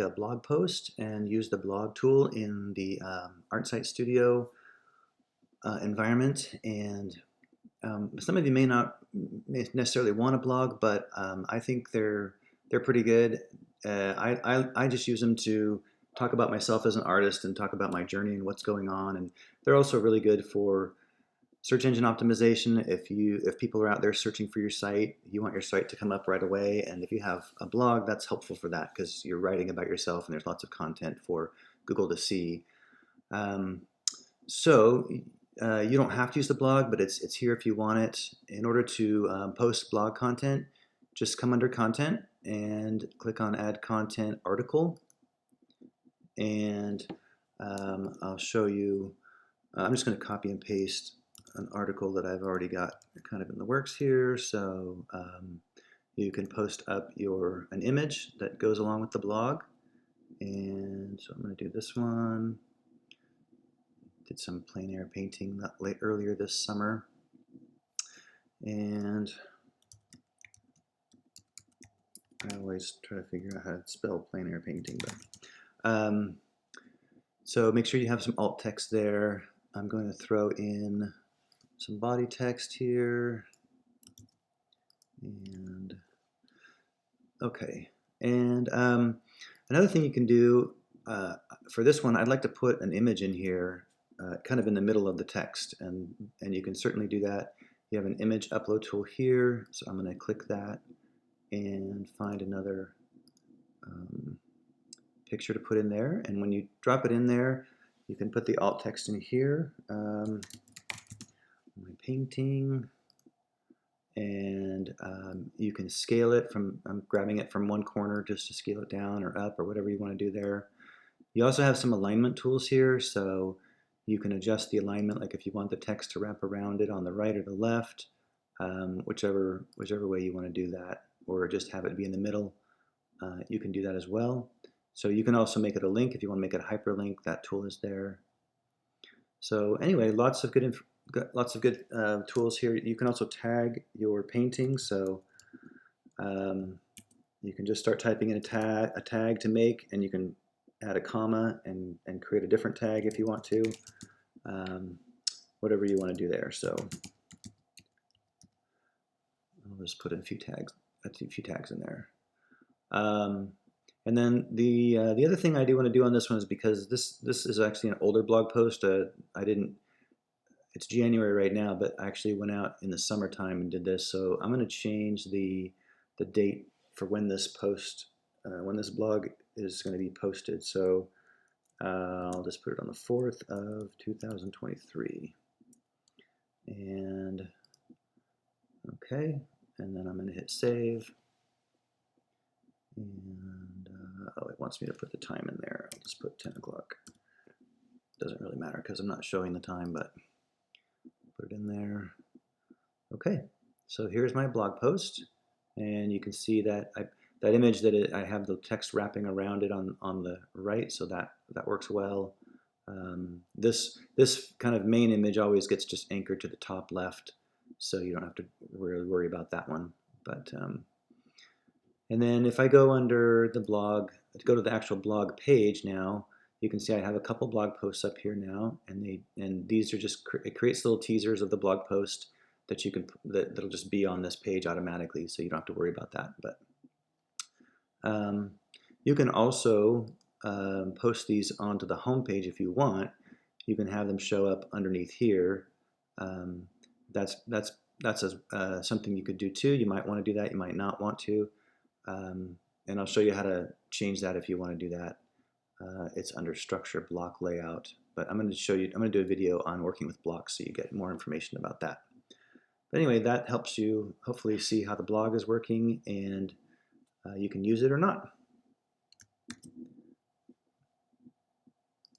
a blog post and use the blog tool in the ArtSite Studio environment. And some of you may not necessarily want a blog, but I think they're pretty good. I just use them to talk about myself as an artist and talk about my journey and what's going on. And they're also really good for search engine optimization. If people are out there searching for your site, you want your site to come up right away. And if you have a blog, that's helpful for that because you're writing about yourself and there's lots of content for Google to see. So you don't have to use the blog, but it's here if you want it. In order to post blog content, just come under Content and click on Add Content Article. And I'll show you, I'm just going to copy and paste an article that I've already got kind of in the works here. So you can post up an image that goes along with the blog. And so I'm going to do this one. Did some plein air painting earlier this summer. And I always try to figure out how to spell plein air painting. But so make sure you have some alt text there. I'm going to throw in some body text here. And okay. And another thing you can do for this one, I'd like to put an image in here kind of in the middle of the text, and you can certainly do that. You have an image upload tool here, so I'm going to click that and find another picture to put in there. And when you drop it in there, you can put the alt text in here, my painting, and you can scale it from, I'm grabbing it from one corner just to scale it down or up or whatever you want to do there. You also have some alignment tools here, so you can adjust the alignment, like if you want the text to wrap around it on the right or the left, whichever way you want to do that, or just have it be in the middle. You can do that as well. So you can also make it a link if you want to make it a hyperlink. That tool is there. So anyway, lots of good tools here. You can also tag your painting. So you can just start typing in a tag to make, and you can add a comma and create a different tag if you want to. Whatever you want to do there. So I'll just put in a few tags in there. And then the other thing I do want to do on this one is, because this is actually an older blog post. It's January right now, but I actually went out in the summertime and did this. So I'm going to change the date for when this blog is going to be posted. So I'll just put it on the 4th of 2023. And okay, and then I'm going to hit save. And oh, it wants me to put the time in there. I'll just put 10 o'clock. Doesn't really matter because I'm not showing the time, but put it in there. Okay, so here's my blog post, and you can see that that image that I have the text wrapping around it on the right, so that works well. This kind of main image always gets just anchored to the top left, so you don't have to really worry about that one. But and then if I go under the blog, go to the actual blog page now, you can see I have a couple blog posts up here now, and these are just, it creates little teasers of the blog post that that'll just be on this page automatically, so you don't have to worry about that. But you can also post these onto the home page if you want. You can have them show up underneath here. That's something you could do too. You might want to do that. You might not want to. And I'll show you how to change that if you want to do that. It's under Structure Block Layout. But I'm going to show you. I'm going to do a video on working with blocks so you get more information about that. But anyway, that helps you hopefully see how the blog is working, and you can use it or not.